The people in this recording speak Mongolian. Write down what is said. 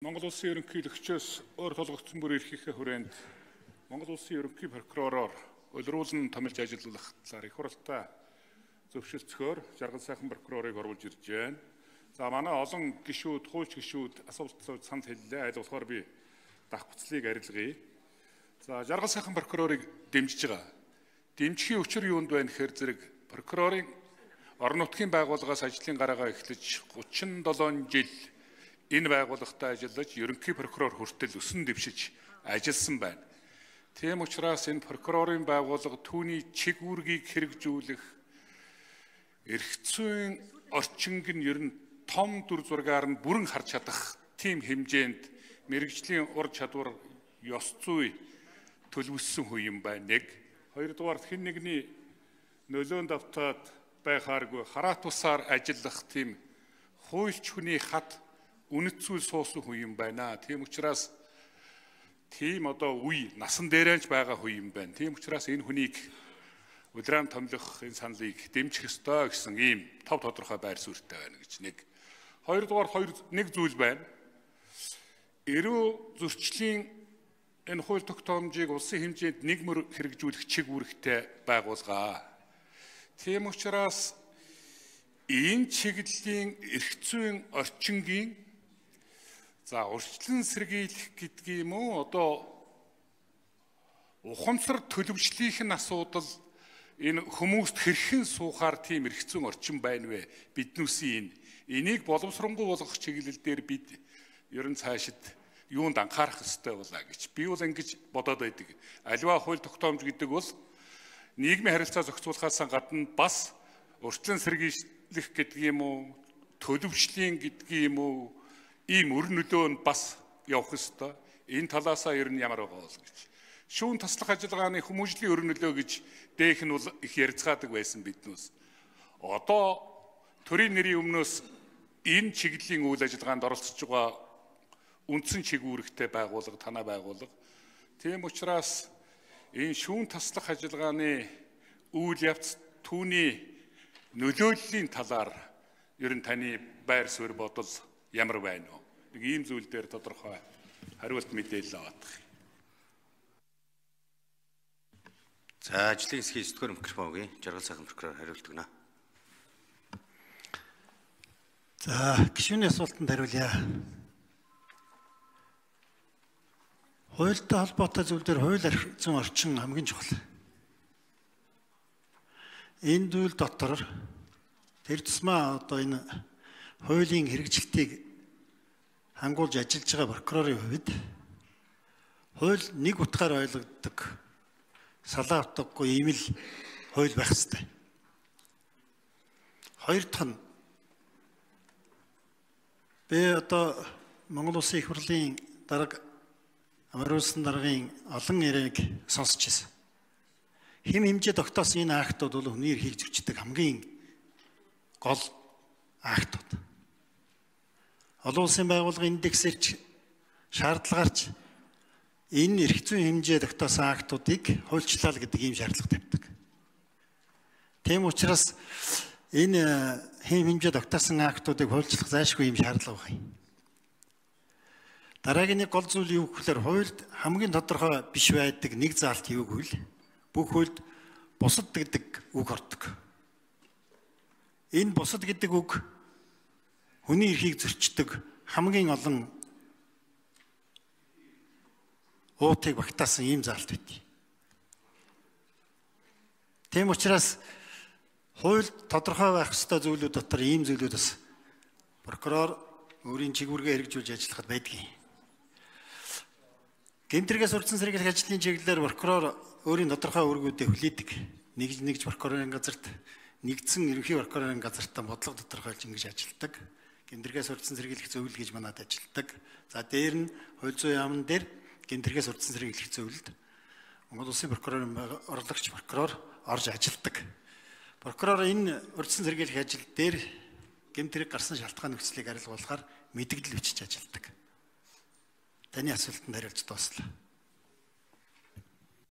Монгол Улсын ерөнхийлөгчөөс өөр толгогдсон бүр эрхийнхээ хүрээнд Монгол Улсын ерөнхий прокуророор улируулан томилж ажиллах талаар их хурлаа зөвшөлдсөөр жаргал сайхан прокурорыг оруулж ирж байна. За манай олон гишүүд, хуульч гишүүд асуултанд санд хэллээ. Айл болохоор би давхцлыг арилгая. За жаргал сайхан прокурорыг дэмжиж байгаа. Дэмжихийн учир юунд байна гэхээр зэрэг прокурорын орон нутгийн байгууллагаас ажлын гараагаа эхлэж 37 жил энэ байгууллагатай ажиллаж ерөнхий прокурор хүртэл өсөн дэвшиж ажилласан байна. Тийм учраас энэ прокурорын байгууллага түүний чиг үүргийг хэрэгжүүлэх эрх зүйн орчинг нь ер нь том дүр зургаар нь бүрэн харж чадах тийм хэмжээнд мэрэгжлийн ур чадвар ёс зүй төлөвлөсөн хүн юм байна. Нэг, хоёрдугаар хэн нэгний нөлөөнд автаад байхааргүй хараат тусаар ажиллах тийм хуульч хүний хат үнэт зүйл суусан хүн юм байна. Тийм учраас тийм үе насан дээрэнж байгаа хүн юм байна. Тийм учраас энэ хүнийг улиран томлох энэ саналыг дэмжих ёстой гэсэн ийм тов тодорхой байр суурьтай байна гэж нэг. Хоёрдугаар нэг зүйл байна. Эрүү зөрчлийн энэ хууль тогтоомжийг улсын хэмжээнд нэгмөр хэрэгжүүлэх чиг үүрэгтэй байгуулгаа. Тийм учраас энэ чиглэлийн эрх зүйн орчингийн урьдчилан сэргийлэх гэдгийг юм уу ухамсар төлөвчлийнх нь асуудал энэ хүмүүст хэрхэн суухаар тийм эрх зүйн орчин байна вэ? Биднүүсийн энийг боловсронгуй болгох чиглэл дээр бид ер нь цаашид юунд анхаарах ёстой болоо гэж би бол ингэж бодоод байдаг. Аливаа хууль тогтоомж гэдэг бол нийгмийн харилцаа зохицуулахаас гадна бас урьдчилан сэргийлэх гэдэг юм уу, төлөвчлийн гэдэг юм уу, ийм өр нөлөө нь бас явах ёстой. Энэ талаасаа ер нь ямар байгаа бол гэж. Шүүн таслах ажиллагааны хүмүүжлийн өр нөлөө гэж дээх нь бол их ярилцгаадаг байсан биднээс. Одоо төрийн нэрийн өмнөөс энэ чиглэлийн үйл ажиллагаанд оролцож байгаа үндсэн чиг үүрэгтэй байгууллага, танай байгууллага. Тийм учраас энэ шүүн таслах ажиллагааны үйл явц түүний нөлөөллийн талаар ер нь таны байр суурь бодол ямар байна вэ? Нэг ийм зүйл дээр тодорхой хариулт мэдээлэл авах. За ажлын хэсгийн 9-р микрофоны жаргал сайхан прокурор хариулт өгнө. За гишүүний асуултанд хариулъя. Хуультай холбоотой зүйлдер хууль эрх зүйн орчин хамгийн чухал. Энэ зүйл дотор тэр тусмаа энэ хуулийн хэрэгжилтийг хангуулж ажиллаж байгаа прокурорын хувьд хууль нэг утгаар ойлгогддог, салаа утгагүй ийм л хууль байх ёстой. Хоёр дахь нь би Монгол Улсын их хурлын дарга Амар улсын даргын олон яриаг сонсч байсан. Хэм хэмжээ тогтоосон энэ актууд бол хүний эрхийг зөрчдөг хамгийн гол актууд. Олон улсын байгууллагын индексэрч шаардлагаарч энэ эрх зүйн хэмжээ тогтоосон актуудыг хуульчлал гэдэг ийм шаардлага тавьдаг. Тийм учраас энэ хэм хэмжээ тогтоосон актуудыг хуульчлах зайлшгүй ийм шаардлага байна. Дараагийн нэг гол зүйл юу гэхээр хуульд хамгийн тодорхой биш байдаг нэг заалт юу гэвэл бүх хуульд бусад гэдэг үг ордог. Энэ бусад гэдэг үг хүний эрхийг зөрчдөг хамгийн олон уутыг багтаасан ийм заалт байдгийг. Тийм учраас хуульд тодорхой байх ёстой зүйлүүд дотор ийм зүйлүүд бас прокурор өөрийн чиг үүргээ хэрэгжүүлж ажиллахад байдгийг. Гэмтрэгээс урьдчилан сэргийлэх ажлын чиглэлээр прокурор өөрийн тодорхой үүргүүдээ хүлээдэг. Нэгж прокурорын газарт, нэгдсэн ерөнхий прокурорын газартаа бодлого тодорхойлж ингэж ажилладаг. Гэмтрэгээс урьдчилан сэргийлэх зөвлөл гэж манад ажилладаг. За дээр нь хууль зүйн яамн дээр гэмтрэгээс урьдчилан сэргийлэх зөвлөлд Монгол Улсын прокурорын орлогч прокурор орж ажилладаг. Прокурор энэ урьдчилан сэргийлэх ажил дээр гэмтрэг гарсан шалтгаан нөхцөлийг арилгуулахаар мэдээлэл бичиж ажилладаг. Таны асуултанд хариулж дуусла.